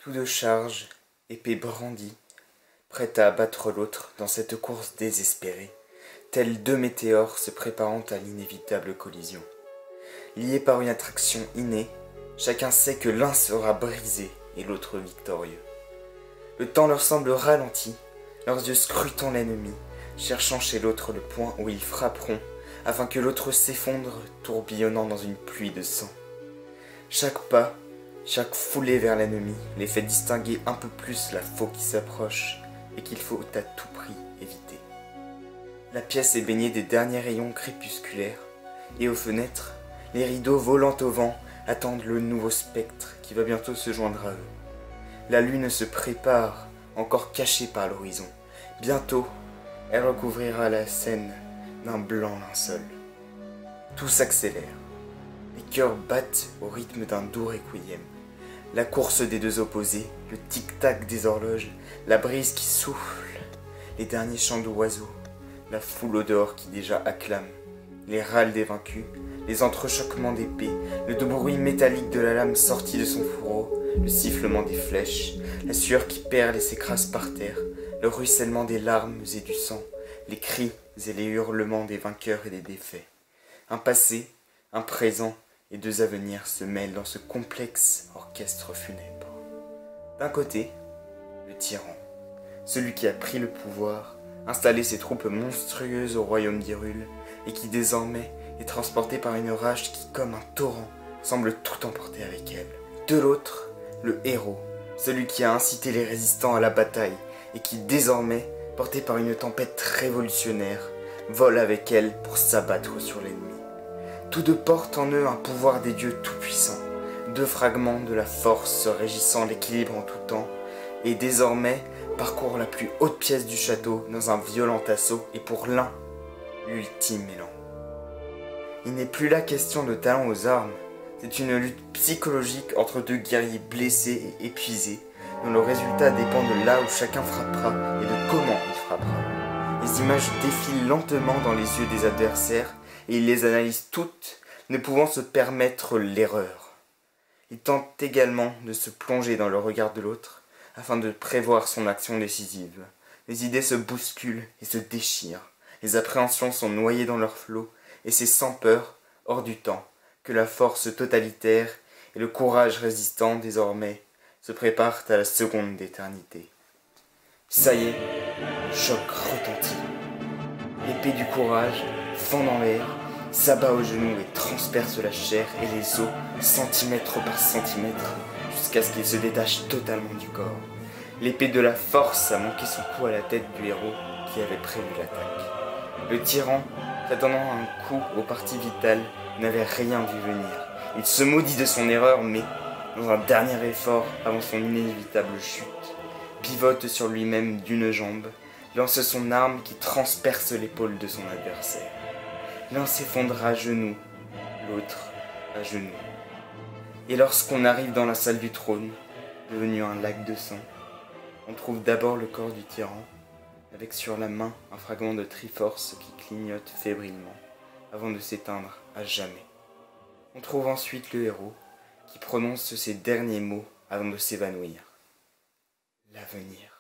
Tous deux chargent, épée brandie, prêts à abattre l'autre dans cette course désespérée, tels deux météores se préparant à l'inévitable collision. Liés par une attraction innée, chacun sait que l'un sera brisé et l'autre victorieux. Le temps leur semble ralenti, leurs yeux scrutant l'ennemi, cherchant chez l'autre le point où ils frapperont, afin que l'autre s'effondre, tourbillonnant dans une pluie de sang. Chaque pas, chaque foulée vers l'ennemi les fait distinguer un peu plus la faux qui s'approche et qu'il faut à tout prix éviter. La pièce est baignée des derniers rayons crépusculaires, et aux fenêtres, les rideaux volant au vent attendent le nouveau spectre qui va bientôt se joindre à eux. La lune se prépare, encore cachée par l'horizon. Bientôt, elle recouvrira la scène d'un blanc linceul. Tout s'accélère. Les cœurs battent au rythme d'un doux requiem. La course des deux opposés, le tic-tac des horloges, la brise qui souffle, les derniers chants d'oiseaux, la foule au dehors qui déjà acclame, les râles des vaincus, les entrechoquements d'épées, le doux bruit métallique de la lame sortie de son fourreau, le sifflement des flèches, la sueur qui perle et s'écrase par terre, le ruissellement des larmes et du sang, les cris et les hurlements des vainqueurs et des défaits. Un passé, un présent et deux avenirs se mêlent dans ce complexe orchestre funèbre. D'un côté, le tyran, celui qui a pris le pouvoir, installé ses troupes monstrueuses au royaume d'Hyrule, et qui désormais est transporté par une rage qui, comme un torrent, semble tout emporter avec elle. De l'autre, le héros, celui qui a incité les résistants à la bataille, et qui désormais, porté par une tempête révolutionnaire, vole avec elle pour s'abattre sur l'ennemi. Tous deux portent en eux un pouvoir des dieux tout-puissants, deux fragments de la force régissant l'équilibre en tout temps, et désormais parcourent la plus haute pièce du château dans un violent assaut, et pour l'un, l'ultime élan. Il n'est plus là question de talent aux armes, c'est une lutte psychologique entre deux guerriers blessés et épuisés, dont le résultat dépend de là où chacun frappera et de comment il frappera. Les images défilent lentement dans les yeux des adversaires, et ils les analysent toutes, ne pouvant se permettre l'erreur. Ils tentent également de se plonger dans le regard de l'autre, afin de prévoir son action décisive. Les idées se bousculent et se déchirent, les appréhensions sont noyées dans leur flot, et c'est sans peur, hors du temps, que la force totalitaire et le courage résistant, désormais, se préparent à la seconde d'éternité. Ça y est, le choc retentit. L'épée du courage fend dans l'air, s'abat aux genoux et transperce la chair et les os, centimètre par centimètre, jusqu'à ce qu'il se détache totalement du corps. L'épée de la force a manqué son coup à la tête du héros qui avait prévu l'attaque. Le tyran, s'attendant à un coup aux parties vitales, n'avait rien vu venir. Il se maudit de son erreur, mais, dans un dernier effort avant son inévitable chute, pivote sur lui-même d'une jambe, lance son arme qui transperce l'épaule de son adversaire. L'un s'effondre à genoux, l'autre à genoux. Et lorsqu'on arrive dans la salle du trône, devenu un lac de sang, on trouve d'abord le corps du tyran, avec sur la main un fragment de Triforce qui clignote fébrilement, avant de s'éteindre à jamais. On trouve ensuite le héros, qui prononce ses derniers mots avant de s'évanouir. L'avenir.